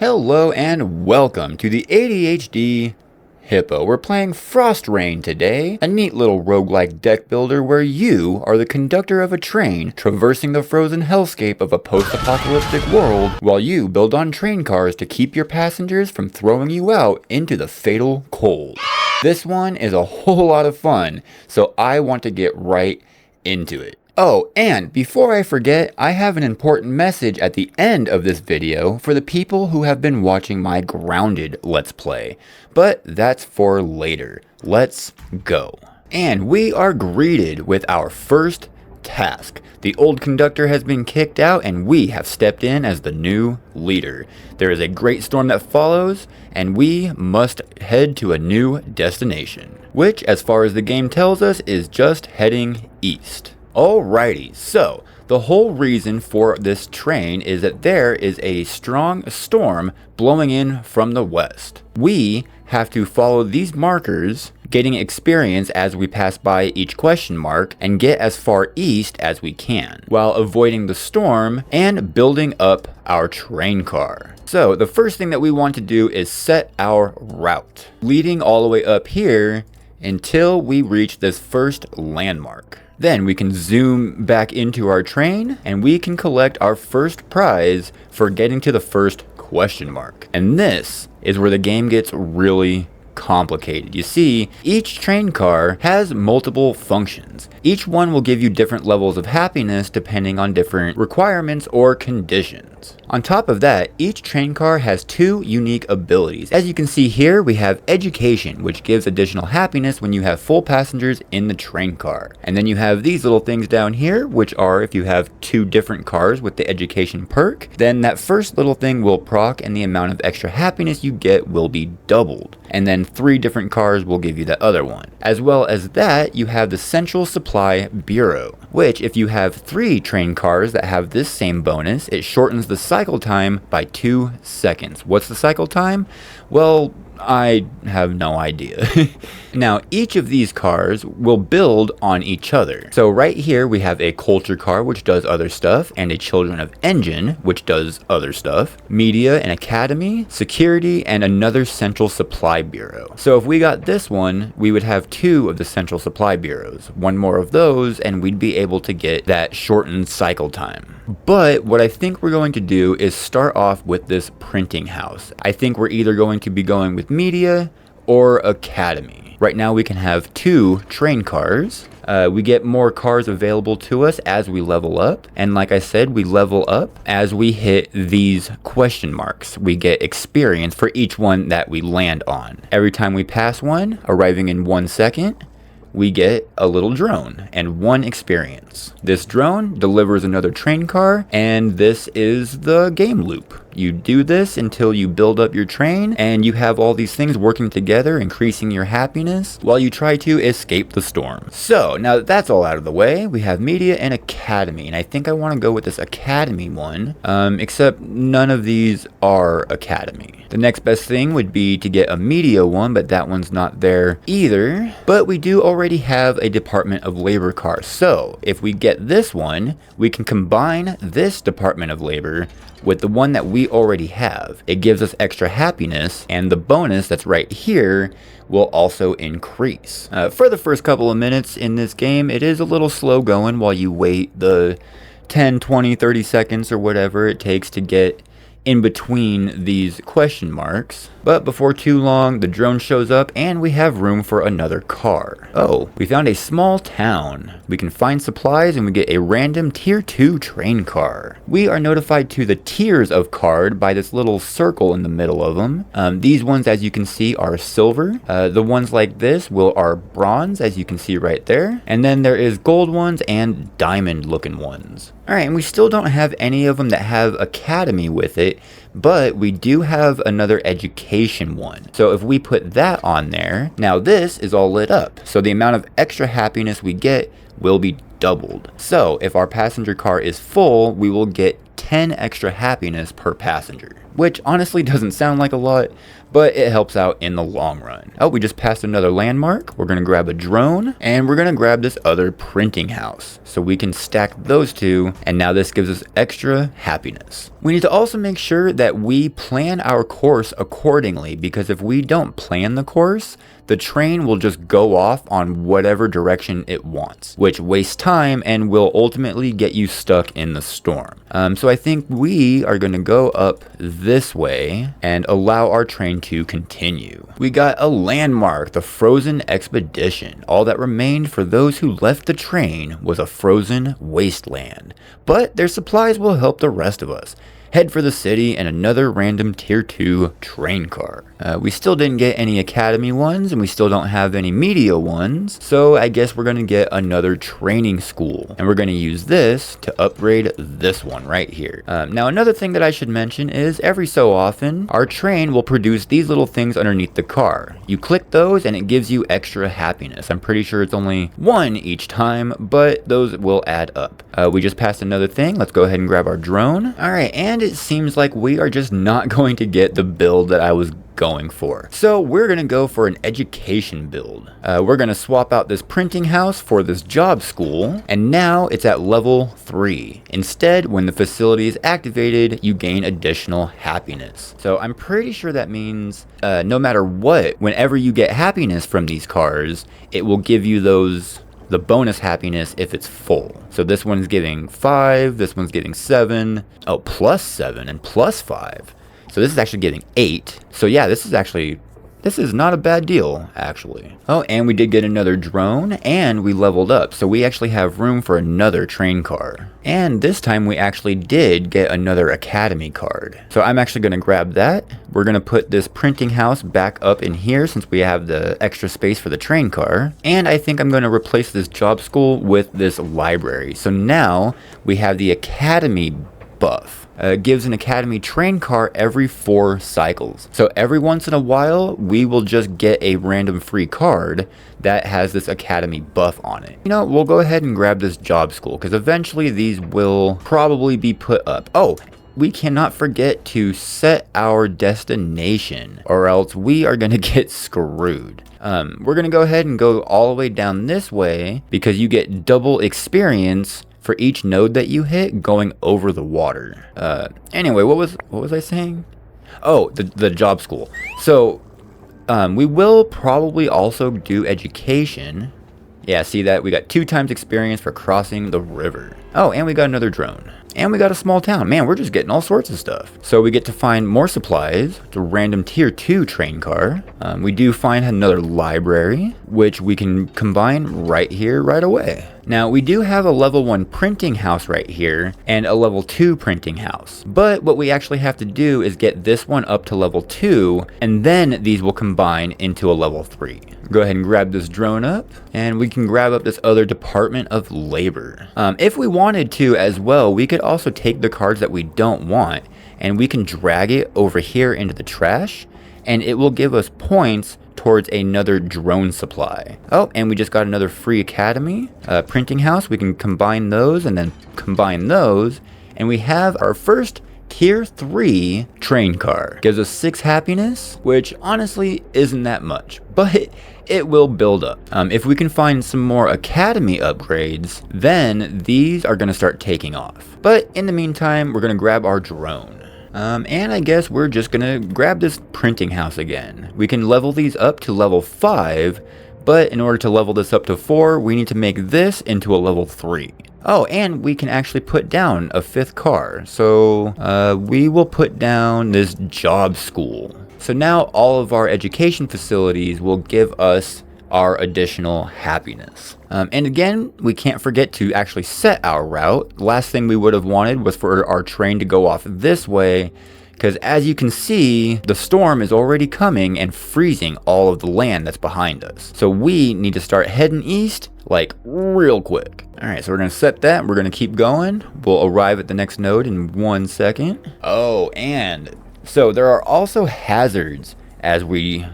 Hello and welcome to the ADHD Hippo. We're playing Frostrain today, a neat little roguelike deck builder where you are the conductor of a train traversing the frozen hellscape of a post-apocalyptic world while you build on train cars to keep your passengers from throwing you out into the fatal cold. This one is a whole lot of fun, so I want to get right into it. Oh, and before I forget, I have an important message at the end of this video for the people who have been watching my Grounded Let's Play. But that's for later. Let's go. And we are greeted with our first task. The old conductor has been kicked out and we have stepped in as the new leader. There is a great storm that follows and we must head to a new destination, which, as far as the game tells us, is just heading east. Alrighty, so the whole reason for this train is that there is a strong storm blowing in from the west. We have to follow these markers, getting experience as we pass by each question mark and get as far east as we can, while avoiding the storm and building up our train car. So the first thing that we want to do is set our route, leading all the way up here until we reach this first landmark. Then we can zoom back into our train and we can collect our first prize for getting to the first question mark. And this is where the game gets really complicated. You see, each train car has multiple functions. Each one will give you different levels of happiness depending on different requirements or conditions. On top of that, each train car has two unique abilities. As you can see here, we have education, which gives additional happiness when you have full passengers in the train car. And then you have these little things down here, which are if you have two different cars with the education perk, then that first little thing will proc and the amount of extra happiness you get will be doubled. And then 3 different cars will give you the other one. As well as that, you have the Central Supply Bureau, which if you have 3 train cars that have this same bonus, it shortens the cycle time by 2 seconds. What's the cycle time? Well, I have no idea. Now, each of these cars will build on each other. So right here we have a culture car, which does other stuff, and a children of engine, which does other stuff, media and academy, security, and another central supply bureau. So if we got this one, we would have 2 of the central supply bureaus, 1 more of those, and we'd be able to get that shortened cycle time. But what I think we're going to do is start off with this printing house. I think we're either going to be going with media or academy. Right now we can have 2 train cars. We get more cars available to us as we level up. And like I said, we level up as we hit these question marks. We get experience for each one that we land on. Every time we pass one, arriving in 1 second, we get a little drone and 1 experience. This drone delivers another train car, and this is the game loop. You do this until you build up your train and you have all these things working together, increasing your happiness while you try to escape the storm. So now that that's all out of the way, we have media and academy, and I think I want to go with this academy one, except none of these are academy. The next best thing would be to get a media one, but that one's not there either. But we do already have a Department of Labor car, so if we get this one, we can combine this Department of Labor with the one that we already have. It gives us extra happiness, and the bonus that's right here will also increase. For the first couple of minutes in this game, it is a little slow going while you wait the 10, 20, 30 seconds or whatever it takes to get in between these question marks. But before too long, the drone shows up and we have room for another car. Oh, we found a small town. We can find supplies and we get a random tier 2 train car. We are notified to the tiers of card by this little circle in the middle of them. These ones, as you can see, are silver. The ones like this are bronze, as you can see right there. And then there is gold ones and diamond looking ones. Alright, and we still don't have any of them that have academy with it, but we do have another education one. So if we put that on there, now this is all lit up. So the amount of extra happiness we get will be doubled. So if our passenger car is full, we will get 10 extra happiness per passenger. which honestly doesn't sound like a lot, but it helps out in the long run. Oh, we just passed another landmark. We're gonna grab a drone, and we're gonna grab this other printing house, so we can stack those two, and now this gives us extra happiness. We need to also make sure that we plan our course accordingly, because if we don't plan the course, the train will just go off on whatever direction it wants, which wastes time and will ultimately get you stuck in the storm. So I think we are going to go up this way and allow our train to continue. We got a landmark, the Frozen Expedition. All that remained for those who left the train was a frozen wasteland, but their supplies will help the rest of us. Head for the city and another random tier 2 train car. We still didn't get any academy ones, and we still don't have any media ones, so I guess we're gonna get another training school, and we're gonna use this to upgrade this one right here. Now another thing that I should mention is every so often our train will produce these little things underneath the car. You click those and it gives you extra happiness. I'm pretty sure it's only one each time, but those will add up. We just passed another thing. Let's go ahead and grab our drone. All right, and it seems like we are just not going to get the build that I was going for. So we're going to go for an education build. We're going to swap out this printing house for this job school, and now it's at level 3. Instead, when the facility is activated, you gain additional happiness. So I'm pretty sure that means no matter what, whenever you get happiness from these cars, it will give you the bonus happiness if it's full. So this one's giving 5, this one's giving 7, oh, plus 7 and plus 5. So this is actually giving 8. So yeah, this is not a bad deal, actually. Oh, and we did get another drone, and we leveled up. So we actually have room for another train car. And this time we actually did get another academy card. So I'm actually gonna grab that. We're gonna put this printing house back up in here since we have the extra space for the train car. And I think I'm gonna replace this job school with this library. So now we have the academy buff. Gives an academy train car every 4 cycles. So every once in a while, we will just get a random free card that has this academy buff on it. You know, we'll go ahead and grab this job school because eventually these will probably be put up. Oh, we cannot forget to set our destination or else we are going to get screwed. We're going to go ahead and go all the way down this way because you get double experience for each node that you hit going over the water. Anyway, what was I saying? Oh, the job school. So we will probably also do education. Yeah, see that? We got 2 times experience for crossing the river. Oh, and we got another drone. And we got a small town. Man, we're just getting all sorts of stuff. So we get to find more supplies. It's a random tier 2 train car. We do find another library, which we can combine right here, right away. Now, we do have a level 1 printing house right here and a level 2 printing house. But what we actually have to do is get this one up to level 2, and then these will combine into a level 3. Go ahead and grab this drone up, and we can grab up this other Department of Labor. If we wanted to as well, we could also take the cards that we don't want, and we can drag it over here into the trash, and it will give us points towards another drone supply. Oh, and we just got another free academy printing house. We can combine those and then combine those, and we have our first tier 3 train car. Gives us 6 happiness, which honestly isn't that much, but it will build up. If we can find some more academy upgrades, then these are gonna start taking off. But in the meantime, we're gonna grab our drone. And I guess we're just gonna grab this printing house again. We can level these up to level 5, but in order to level this up to 4, we need to make this into a level 3. Oh, and we can actually put down a 5th car. So we will put down this job school. So now all of our education facilities will give us our additional happiness. And again, we can't forget to actually set our route. The last thing we would have wanted was for our train to go off this way, because as you can see, the storm is already coming and freezing all of the land that's behind us. So we need to start heading east, like real quick. All right, so we're gonna set that, we're gonna keep going. We'll arrive at the next node in 1 second. Oh, and so there are also hazards as we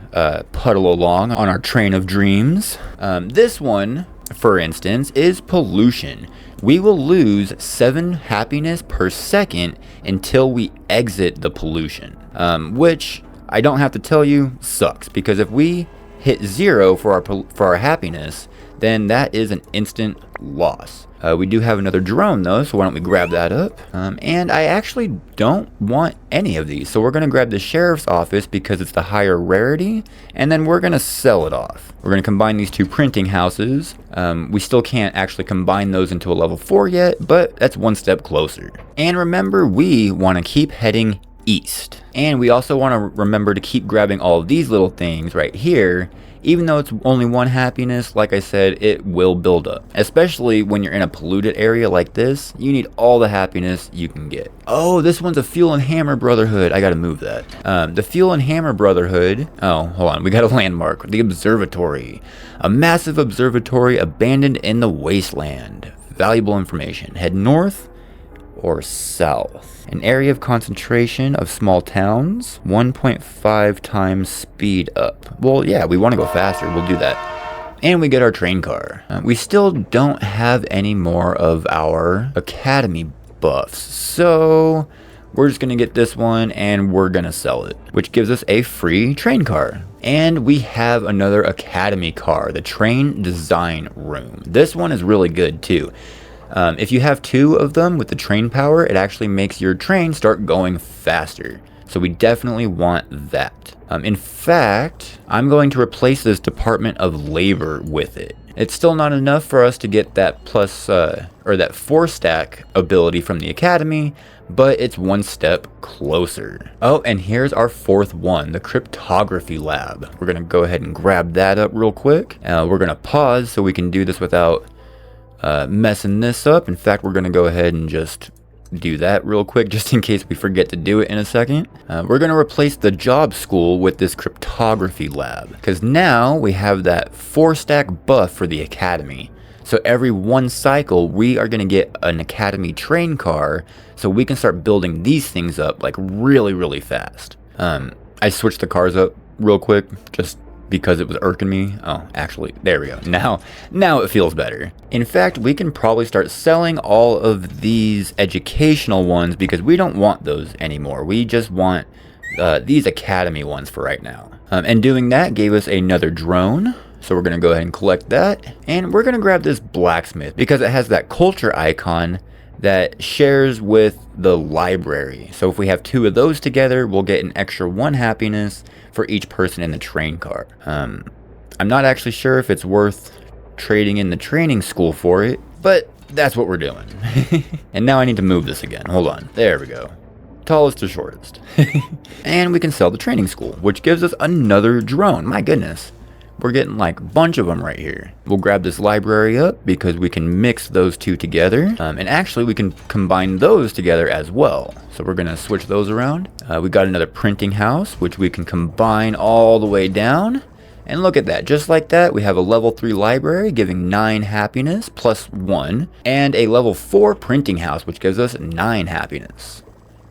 puddle along on our train of dreams. This one for instance, is pollution. We will lose 7 happiness per second until we exit the pollution, which I don't have to tell you sucks, because if we hit 0 for our happiness, then that is an instant loss. We do have another drone though, so why don't we grab that up? And I actually don't want any of these, so we're gonna grab the sheriff's office because it's the higher rarity, and then we're gonna sell it off. We're gonna combine these 2 printing houses. We still can't actually combine those into a level 4 yet, but that's one step closer. And remember, we wanna keep heading east. And we also wanna remember to keep grabbing all of these little things right here. Even though it's only 1 happiness, like I said, it will build up. Especially when you're in a polluted area like this, you need all the happiness you can get. Oh, this one's a Fuel and Hammer Brotherhood. I gotta move that. The Fuel and Hammer Brotherhood, oh, hold on, we got a landmark. The observatory. A massive observatory abandoned in the wasteland. Valuable information. Head north or south. An area of concentration of small towns, 1.5 times speed up. Well, yeah, we want to go faster. We'll do that. And we get our train car. We still don't have any more of our academy buffs, so we're just gonna get this one and we're gonna sell it, which gives us a free train car. And we have another academy car, the train design room. This one is really good too. If you have 2 of them with the train power, it actually makes your train start going faster. So we definitely want that. In fact, I'm going to replace this Department of Labor with it. It's still not enough for us to get that plus, or that 4-stack ability from the Academy, but it's one step closer. Oh, and here's our 4th one, the Cryptography Lab. We're gonna go ahead and grab that up real quick. We're gonna pause so we can do this without messing this up. In fact, we're gonna go ahead and just do that real quick just in case we forget to do it in a second. We're gonna replace the job school with this cryptography lab, because now we have that 4-stack buff for the academy. So every 1 cycle we are gonna get an academy train car, so we can start building these things up like really fast. I switched the cars up real quick just because it was irking me. Oh, actually, there we go. Now it feels better. In fact, we can probably start selling all of these educational ones because we don't want those anymore. We just want these academy ones for right now. And doing that gave us another drone. So we're gonna go ahead and collect that. And we're gonna grab this blacksmith because it has that culture icon that shares with the library. So if we have 2 of those together, we'll get an extra 1 happiness for each person in the train car. I'm not actually sure if it's worth trading in the training school for it, but that's what we're doing. And now I need to move this again. Hold on. There we go. Tallest to shortest. And we can sell the training school, which gives us another drone. My goodness. We're getting like a bunch of them right here. We'll grab this library up because we can mix those 2 together. And actually we can combine those together as well. So we're gonna switch those around. We got another printing house, which we can combine all the way down. And look at that, just like that, we have a level 3 library giving 9 happiness plus 1. And a level 4 printing house, which gives us 9 happiness.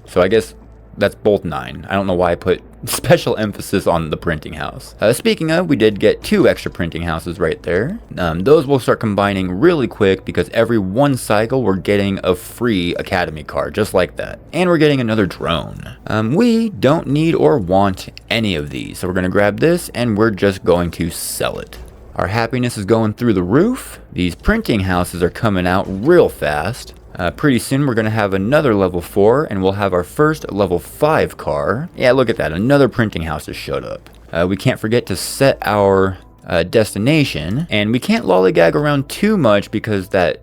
So I guess that's both 9. I don't know why I put special emphasis on the printing house. Speaking of, we did get 2 extra printing houses right there. Those will start combining really quick because every 1 cycle we're getting a free academy card, just like that. And we're getting another drone. We don't need or want any of these, so we're gonna grab this and we're just going to sell it. Our happiness is going through the roof. These printing houses are coming out real fast. Pretty soon we're going to have another level 4 and we'll have our first level 5 car. Yeah, look at that. Another printing house has showed up. We can't forget to set our destination, and we can't lollygag around too much because that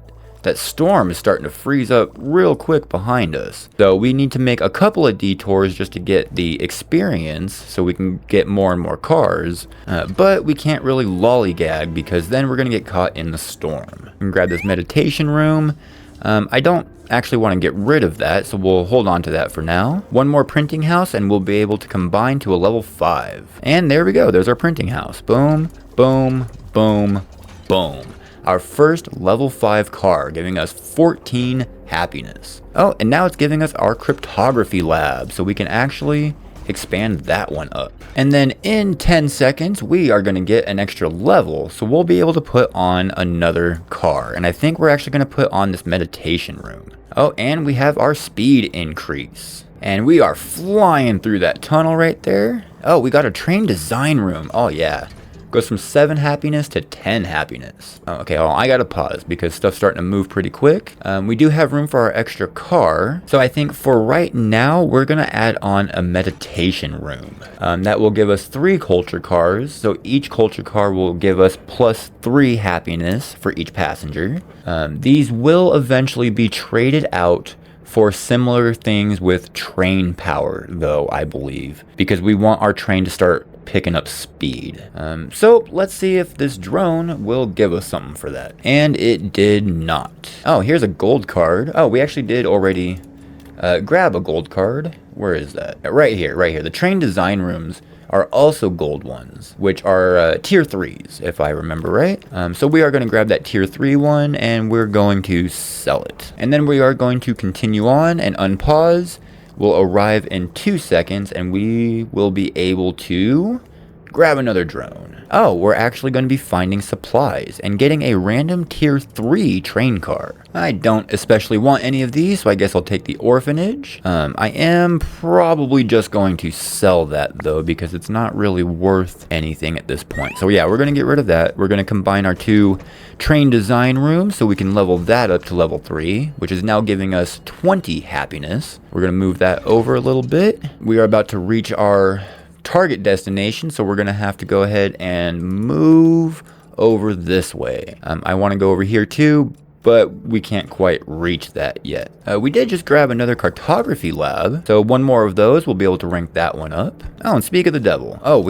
storm is starting to freeze up real quick behind us. So we need to make a couple of detours just to get the experience so we can get more and more cars. But we can't really lollygag because then we're going to get caught in the storm. We can grab this meditation room. I don't actually want to get rid of that, so we'll hold on to that for now. 1 more printing house and we'll be able to combine to a level 5. And there we go, there's our printing house. Boom, boom, boom, boom. Our first level 5 car, giving us 14 happiness. Oh, and now it's giving us our cryptography lab, so we can actually expand that one up. And then in 10 seconds, we are going to get an extra level. So we'll be able to put on another car. And I think we're actually going to put on this meditation room. Oh, and we have our speed increase. And we are flying through that tunnel right there. Oh, we got a train design room. Oh, yeah. Goes from 7 happiness to 10 happiness. Oh, okay, well, I gotta pause because stuff's starting to move pretty quick. We do have room for our extra car. So I think for right now, we're gonna add on a meditation room. That will give us 3 culture cars. So each culture car will give us plus 3 happiness for each passenger. These will eventually be traded out for similar things with train power, though, I believe, because we want our train to start picking up speed. So let's see if this drone will give us something for that. And it did not. Oh, here's a gold card. Oh, we actually did already grab a gold card. Where is that? Right here, right here. The train design rooms are also gold ones, which are tier 3s, if I remember right. So we are going to grab that tier 3 one, and we're going to sell it. And then we are going to continue on and unpause. We'll arrive in 2 seconds, and we will be able to grab another drone. Oh, we're actually going to be finding supplies and getting a random tier 3 train car. I don't especially want any of these, so I guess I'll take the Orphanage. I am probably just going to sell that, though, because it's not really worth anything at this point. So yeah, we're going to get rid of that. We're going to combine our 2 train design rooms so we can level that up to level 3, which is now giving us 20 happiness. We're going to move that over a little bit. We are about to reach our target destination, so we're gonna have to go ahead and move over this way. I want to go over here too, but we can't quite reach that yet. We did just grab another cartography lab, so 1 more of those, we'll be able to rank that one up. Oh, and speak of the devil. Oh,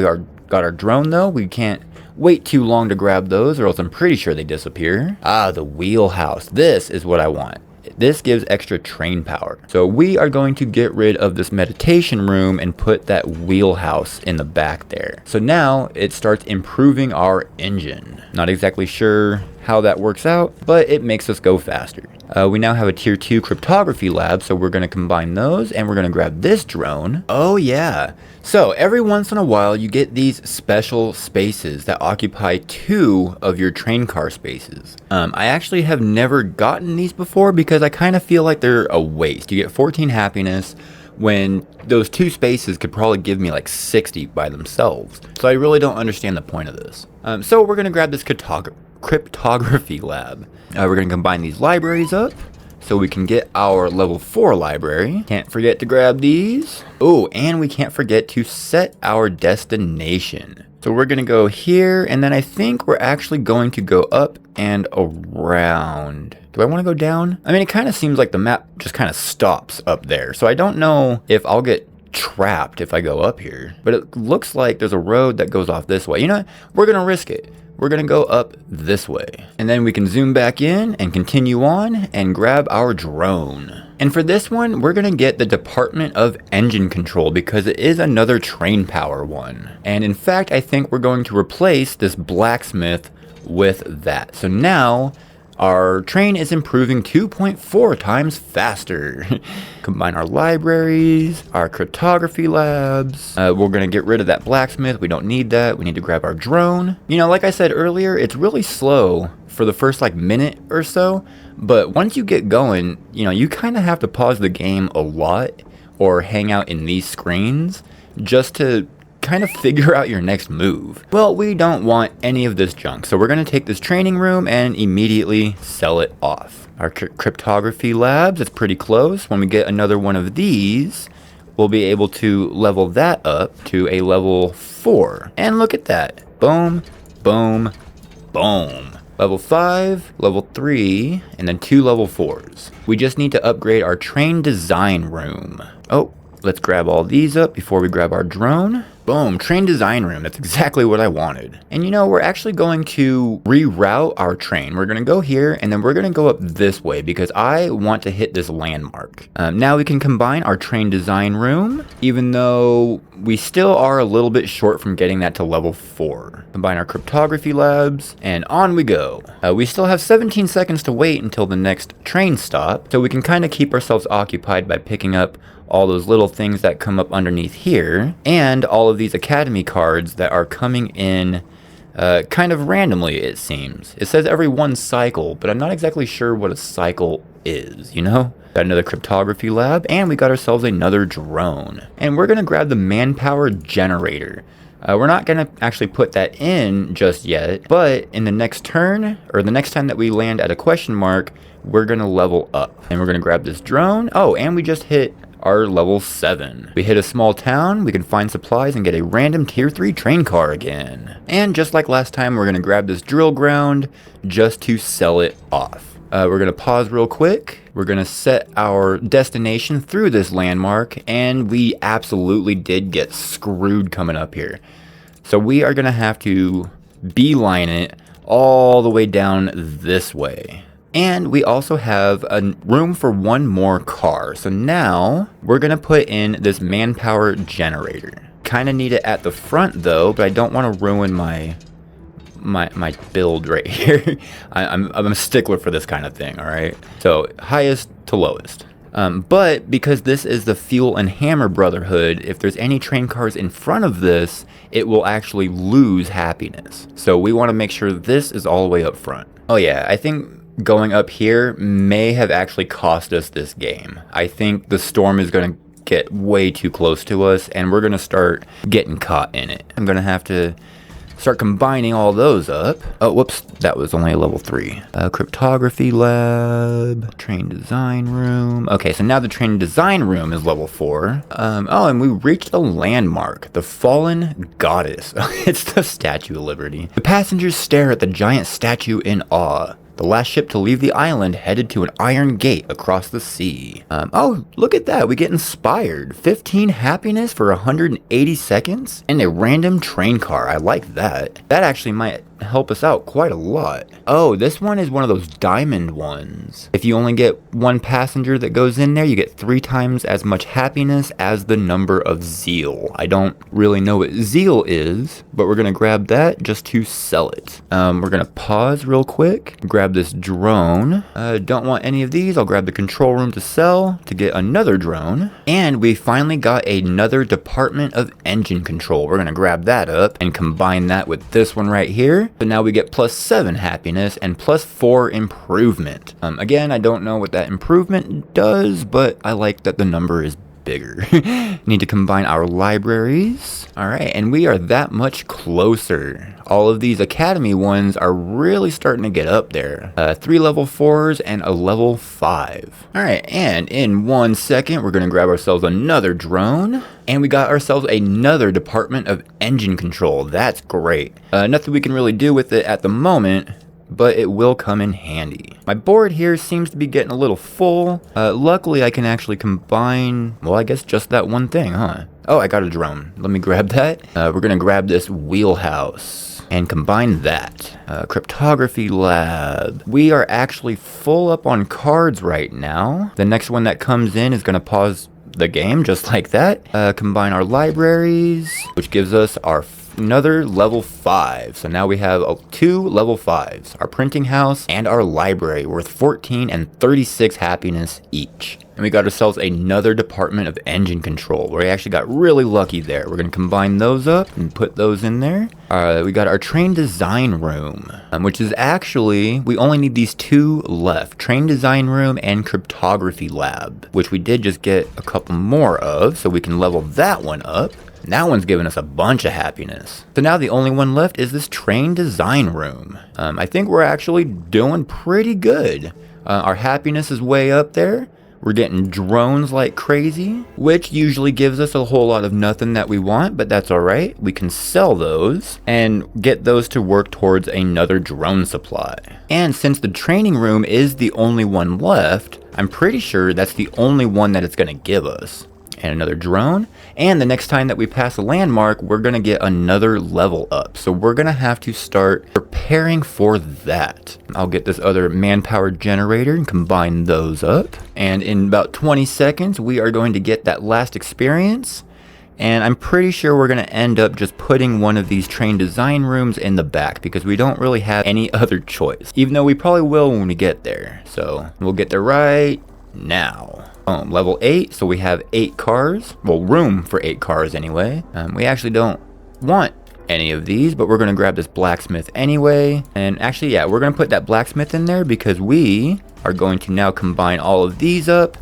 got our drone though. We can't wait too long to grab those, or else I'm pretty sure they disappear. Ah, the wheelhouse. This is what I want. This gives extra train power. So we are going to get rid of this meditation room and put that wheelhouse in the back there. So now it starts improving our engine. Not exactly sure how that works out, but it makes us go faster. We now have a tier 2 cryptography lab, so we're going to combine those, and we're going to grab this drone. Oh yeah. So every once in a while you get these special spaces that occupy 2 of your train car spaces. I actually have never gotten these before because I kind of feel like they're a waste. You get 14 happiness when those 2 spaces could probably give me like 60 by themselves. So I really don't understand the point of this. So we're going to grab this cryptography lab. We're going to combine these libraries up so we can get our level 4 library. Can't forget to grab these. Oh, and we can't forget to set our destination. So we're going to go here, and then I think we're actually going to go up and around. Do I want to go down? I mean, it kind of seems like the map just kind of stops up there. So I don't know if I'll get trapped if I go up here, but it looks like there's a road that goes off this way. You know what? We're going to risk it. We're going to go up this way, and then we can zoom back in and continue on and grab our drone. And for this one, we're going to get the Department of Engine Control because it is another train power one. And in fact, I think we're going to replace this blacksmith with that. So now our train is improving 2.4 times faster. Combine our libraries, our cryptography labs. We're going to get rid of that blacksmith. We don't need that. We need to grab our drone. You know, like I said earlier, it's really slow for the first like minute or so. But once you get going, you know, you kind of have to pause the game a lot or hang out in these screens just to kind of figure out your next move. Well, we don't want any of this junk, so we're going to take this training room and immediately sell it off. Our cryptography labs, it's pretty close. When we get another one of these, we'll be able to level that up to a level 4. And look at that. Boom, boom, boom. Level 5, level 3, and then 2 level 4s. We just need to upgrade our train design room. Oh, let's grab all these up before we grab our drone. Boom, train design room. That's exactly what I wanted. And you know, we're actually going to reroute our train. We're going to go here, and then we're going to go up this way because I want to hit this landmark. Now we can combine our train design room, even though we still are a little bit short from getting that to level 4. Combine our cryptography labs, and on we go. We still have 17 seconds to wait until the next train stop, so we can kind of keep ourselves occupied by picking up all those little things that come up underneath here, and all of these academy cards that are coming in kind of randomly, it seems. It says every 1 cycle, but I'm not exactly sure what a cycle is, you know? Got another cryptography lab, and we got ourselves another drone. And we're gonna grab the manpower generator. We're not gonna actually put that in just yet, but in the next turn, or the next time that we land at a question mark, we're gonna level up. And we're gonna grab this drone. Oh, and we just hit our level 7. We hit a small town, we can find supplies and get a random tier 3 train car again. And just like last time, we're gonna grab this drill ground just to sell it off. We're gonna pause real quick. We're gonna set our destination through this landmark, and we absolutely did get screwed coming up here. So we are gonna have to beeline it all the way down this way. And we also have a room for 1 more car. So now we're gonna put in this manpower generator. Kinda need it at the front though, but I don't wanna ruin my build right here. I'm a stickler for this kind of thing, all right? So highest to lowest. But because this is the Fuel and Hammer Brotherhood, if there's any train cars in front of this, it will actually lose happiness. So we want to make sure this is all the way up front. Oh yeah, I think going up here may have actually cost us this game. I think the storm is going to get way too close to us, and we're going to start getting caught in it. I'm going to have to start combining all those up. Oh, whoops, that was only a level 3. Cryptography lab, train design room. Okay, so now the train design room is level 4. Oh, and we reached a landmark, the Fallen Goddess. It's the Statue of Liberty. The passengers stare at the giant statue in awe. The last ship to leave the island headed to an iron gate across the sea. Oh, look at that. We get inspired. 15 happiness for 180 seconds? And a random train car. I like that. That actually might help us out quite a lot. Oh, this one is one of those diamond ones. If you only get 1 passenger that goes in there, you get 3 times as much happiness as the number of zeal. I don't really know what zeal is, but we're gonna grab that just to sell it. We're gonna pause real quick, grab this drone. Don't want any of these. I'll grab the control room to sell to get another drone. And we finally got another department of engine control. We're gonna grab that up and combine that with this one right here. So now we get +7 happiness and +4 improvement. Again, I don't know what that improvement does, but I like that the number is bigger. Need to combine our libraries. All right, and we are that much closer. All of these academy ones are really starting to get up there. 3 level 4s and a level 5. All right, and in 1 second, we're gonna grab ourselves another drone. And we got ourselves another department of engine control. That's great. Nothing we can really do with it at the moment, but it will come in handy. My board here seems to be getting a little full. Luckily, I can actually combine, well, I guess just that one thing, huh? Oh, I got a drone. Let me grab that. We're gonna grab this wheelhouse and combine that. Cryptography lab. We are actually full up on cards right now. The next one that comes in is gonna pause the game just like that. Combine our libraries, which gives us our another level 5. So now we have 2 level 5s, our printing house and our library, worth 14 and 36 happiness each. And we got ourselves another department of engine control, where we actually got really lucky there. We're gonna combine those up and put those in there. We got our train design room, which is actually, we only need these 2 left, train design room and cryptography lab, which we did just get a couple more of, so we can level that one up. That one's giving us a bunch of happiness. So now the only one left is this train design room. I think we're actually doing pretty good. Our happiness is way up there. We're getting drones like crazy, which usually gives us a whole lot of nothing that we want, but that's all right. We can sell those and get those to work towards another drone supply. And since the training room is the only one left, I'm pretty sure that's the only one that it's gonna give us. And another drone, and the next time that we pass a landmark, we're gonna get another level up. So we're gonna have to start preparing for that. I'll get this other manpower generator and combine those up. And in about 20 seconds, we are going to get that last experience. And I'm pretty sure we're gonna end up just putting one of these train design rooms in the back, because we don't really have any other choice, even though we probably will when we get there. So we'll get there right now. Boom, level 8, so we have 8 cars. Well, room for 8 cars anyway. We actually don't want any of these, but we're gonna grab this blacksmith anyway. And actually, yeah, we're gonna put that blacksmith in there because we are going to now combine all of these up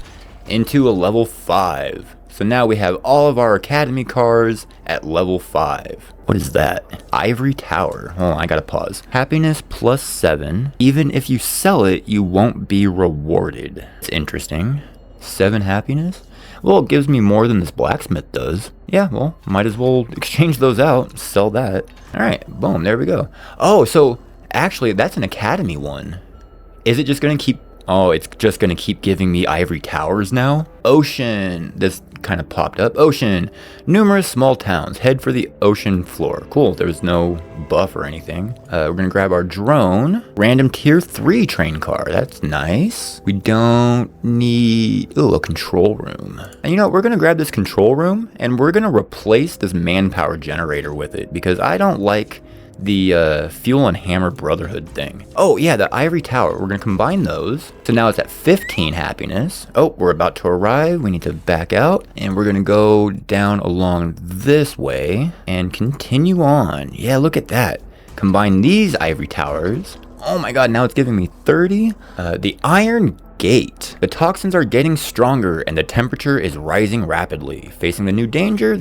into a level 5. So now we have all of our academy cars at level 5. What is that? Ivory Tower. Hold on, I gotta pause. Happiness plus 7. Even if you sell it, you won't be rewarded. It's interesting. 7 happiness? Well, it gives me more than this blacksmith does. Yeah, well, might as well exchange those out, sell that. All right, boom, there we go. Oh, so actually, that's an academy one. Is it just gonna keep... Oh, it's just gonna keep giving me ivory towers now? Ocean. This kind of popped up. Ocean. Numerous small towns. Head for the ocean floor. Cool. There's no buff or anything. We're gonna grab our drone. Random tier 3 train car. That's nice. We don't need... Ooh, a control room. And you know what? We're gonna grab this control room and we're gonna replace this manpower generator with it because I don't like the fuel and hammer brotherhood thing. Oh yeah, the ivory tower. We're gonna combine those. So now it's at 15 happiness. Oh, we're about to arrive. We need to back out and we're gonna go down along this way and continue on. Yeah, look at that. Combine these ivory towers. Oh my god, now it's giving me 30. The iron gate. The toxins are getting stronger and the temperature is rising rapidly. Facing the new danger,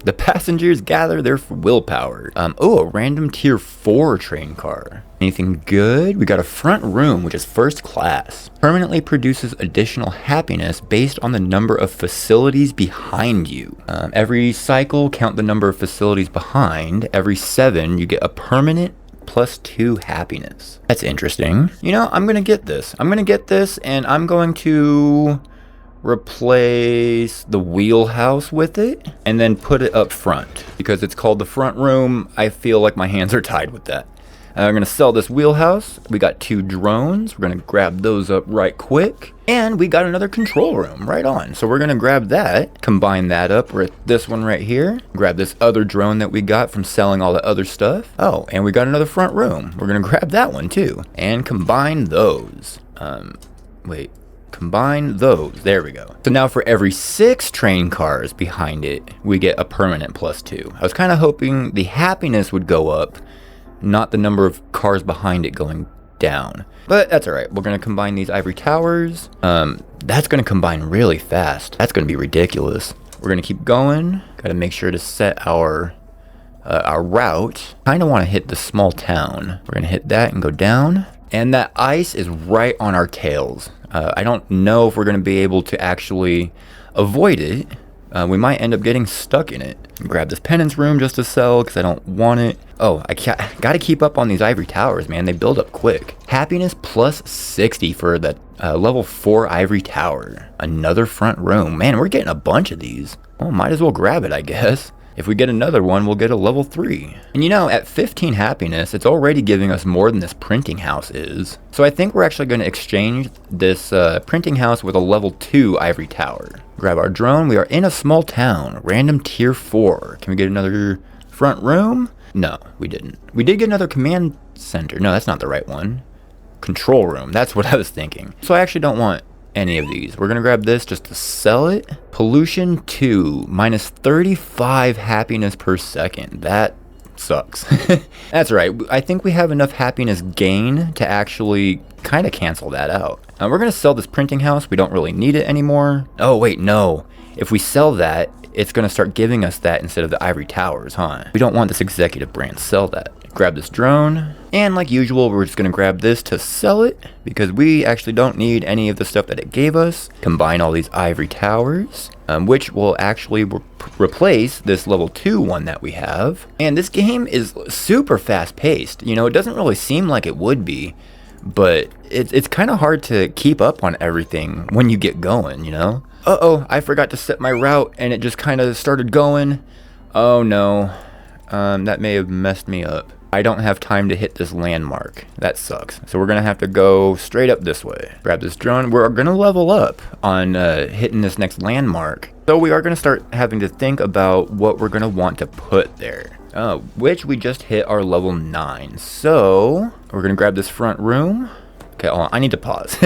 the passengers gather their willpower. Oh, a random tier 4 train car. Anything good? We got a front room, which is first class. Permanently produces additional happiness based on the number of facilities behind you. Every cycle, count the number of facilities behind. Every 7, you get a permanent plus 2 happiness. That's interesting. You know, I'm gonna get this. And I'm going to replace the wheelhouse with it and then put it up front because it's called the front room. I feel like my hands are tied with that. I'm gonna sell this wheelhouse. We got 2 drones. We're gonna grab those up right quick. And we got another control room right on. So we're gonna grab that, combine that up with this one right here. Grab this other drone that we got from selling all the other stuff. Oh, and we got another front room. We're gonna grab that one too and combine those. Combine those. There we go. So now for every 6 train cars behind it, we get a permanent plus 2. I was kind of hoping the happiness would go up, not the number of cars behind it going down. But that's all right. We're going to combine these ivory towers. That's going to combine really fast. That's going to be ridiculous. We're going to keep going. Got to make sure to set our route. Kind of want to hit the small town. We're going to hit that and go down. And that ice is right on our tails. I don't know if we're going to be able to actually avoid it. We might end up getting stuck in it. Grab this penance room just to sell because I don't want it. Oh, I got to keep up on these ivory towers, man. They build up quick. Happiness plus 60 for that level 4 ivory tower. Another front room. Man, we're getting a bunch of these. Well, might as well grab it, I guess. If we get another one, we'll get a level 3. And you know, at 15 happiness, it's already giving us more than this printing house is. So I think we're actually going to exchange this printing house with a level 2 ivory tower. Grab our drone. We are in a small town. Random tier 4. Can we get another front room? No, we didn't. We did get another command center. No, that's not the right one. Control room. That's what I was thinking. So I actually don't want any of these. We're gonna grab this just to sell it. Pollution 2, minus 35 happiness per second. That sucks. That's right. I think we have enough happiness gain to actually kind of cancel that out. We're gonna sell this printing house. We don't really need it anymore. Oh wait, no. If we sell that, it's gonna start giving us that instead of the ivory towers, huh? We don't want this executive brand. Sell that. Grab this drone. And like usual, we're just gonna grab this to sell it because we actually don't need any of the stuff that it gave us. Combine all these ivory towers, which will actually replace this level 2 one that we have. And this game is super fast paced. You know, it doesn't really seem like it would be, but it's kind of hard to keep up on everything when you get going, you know? Uh-oh, I forgot to set my route and it just kind of started going. Oh no, that may have messed me up. I don't have time to hit this landmark. That sucks. So we're gonna have to go straight up this way. Grab this drone. We're gonna level up on hitting this next landmark. So we are gonna start having to think about what we're gonna want to put there. Which we just hit our level 9. So we're gonna grab this front room. Okay, hold on, I need to pause.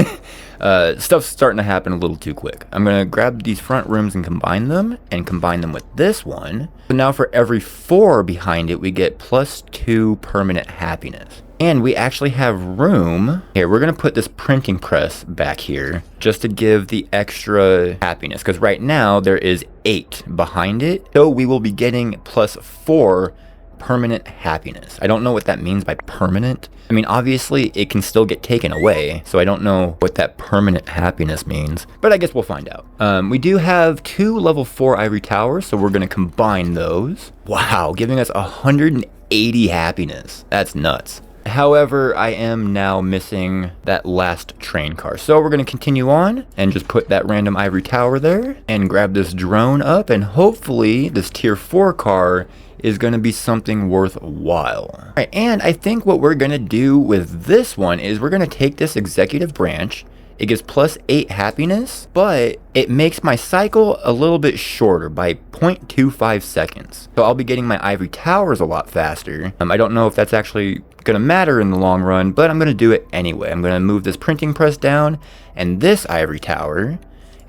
Stuff's starting to happen a little too quick. I'm gonna grab these front rooms and combine them with this one. So now for every 4 behind it, we get +2 permanent happiness. And we actually have room. Here, we're gonna put this printing press back here just to give the extra happiness, because right now there is 8 behind it. So we will be getting +4 permanent happiness. I don't know what that means by permanent. I mean, obviously it can still get taken away, so I don't know what that permanent happiness means, but I guess we'll find out. We do have 2 level 4 ivory towers, so we're gonna combine those. Wow, giving us 180 happiness. That's nuts. However, I am now missing that last train car. So we're going to continue on and just put that random ivory tower there and grab this drone up, and hopefully this tier 4 car is going to be something worthwhile. All right, and I think what we're going to do with this one is we're going to take this executive branch. It gives +8 happiness, but it makes my cycle a little bit shorter by 0.25 seconds. So I'll be getting my ivory towers a lot faster. I don't know if that's actually gonna matter in the long run, but I'm gonna do it anyway. I'm gonna move this printing press down and this ivory tower,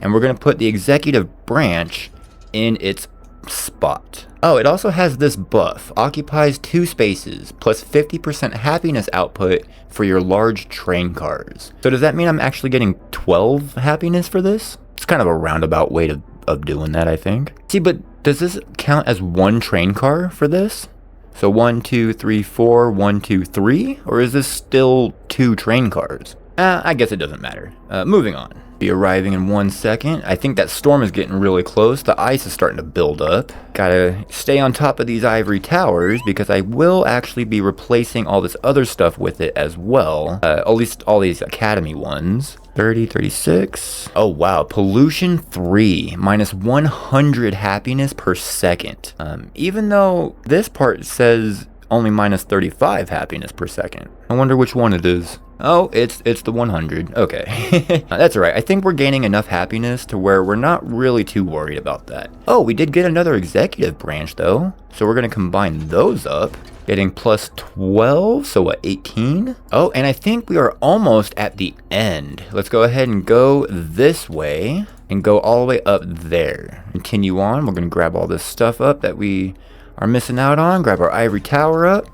and we're gonna put the executive branch in its spot. Oh, it also has this buff, occupies 2 spaces, plus 50% happiness output for your large train cars. So does that mean I'm actually getting 12 happiness for this? It's kind of a roundabout way of doing that, I think. See, but does this count as 1 train car for this? So 1, 2, 3, 4, 1, 2, 3? Or is this still 2 train cars? I guess it doesn't matter. Moving on. Be arriving in 1 second. I think that storm is getting really close. The ice is starting to build up. Gotta stay on top of these ivory towers because I will actually be replacing all this other stuff with it as well. At least all these academy ones. 30, 36. Oh wow, pollution 3, minus 100 happiness per second. Even though this part says only minus 35 happiness per second. I wonder which one it is. Oh, it's the 100. Okay. That's all right. I think we're gaining enough happiness to where we're not really too worried about that. Oh, we did get another executive branch though. So we're going to combine those up. Getting plus 12, so what, 18? Oh, and I think we are almost at the end. Let's go ahead and go this way and go all the way up there. Continue on. We're going to grab all this stuff up that we are missing out on. Grab our ivory tower up.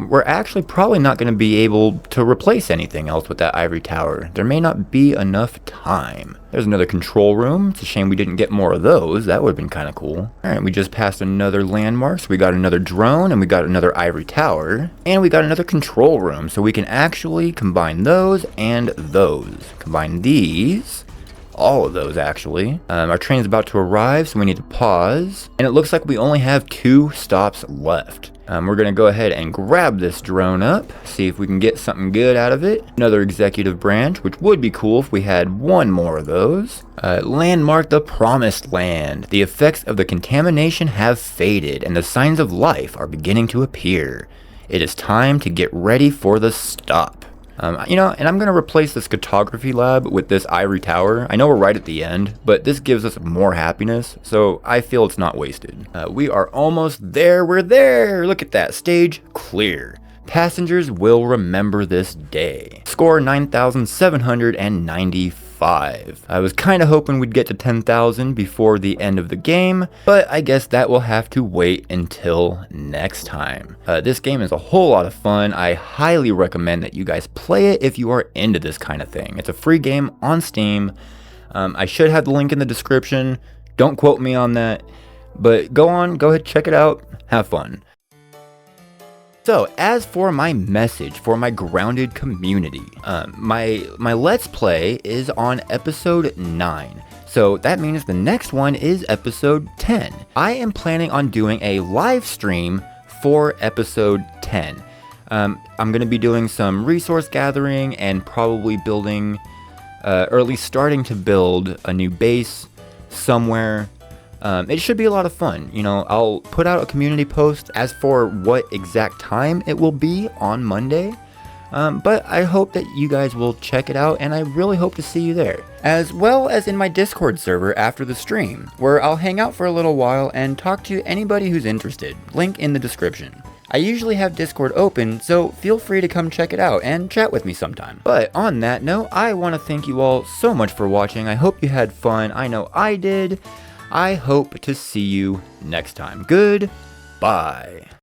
We're actually probably not going to be able to replace anything else with that ivory tower. There may not be enough time. There's another control room. It's a shame we didn't get more of those. That would have been kind of cool. All right, we just passed another landmark. So we got another drone and we got another ivory tower. And we got another control room. So we can actually combine those and those. Combine these. All of those actually. Our train is about to arrive, so we need to pause. And it looks like we only have 2 stops left. We're gonna go ahead and grab this drone up, see if we can get something good out of it. Another executive branch, which would be cool if we had 1 more of those. Landmark the Promised Land. The effects of the contamination have faded and the signs of life are beginning to appear. It is time to get ready for the stop. You know, and I'm going to replace this cartography lab with this ivory tower. I know we're right at the end, but this gives us more happiness, so I feel it's not wasted. We are almost there. We're there. Look at that. Stage clear. Passengers will remember this day. Score 9,795. I was kind of hoping we'd get to 10,000 before the end of the game, but I guess that will have to wait until next time. This game is a whole lot of fun. I highly recommend that you guys play it if you are into this kind of thing. It's a free game on Steam. I should have the link in the description. Don't quote me on that, but go ahead, check it out, have fun. So, as for my message for my grounded community, my Let's Play is on episode 9. So that means the next one is episode 10. I am planning on doing a live stream for episode 10. I'm going to be doing some resource gathering and probably building, or at least starting to build a new base somewhere. It should be a lot of fun. You know, I'll put out a community post as for what exact time it will be on Monday. But I hope that you guys will check it out, and I really hope to see you there. As well as in my Discord server after the stream, where I'll hang out for a little while and talk to anybody who's interested. Link in the description. I usually have Discord open, so feel free to come check it out and chat with me sometime. But on that note, I want to thank you all so much for watching. I hope you had fun. I know I did. I hope to see you next time. Goodbye.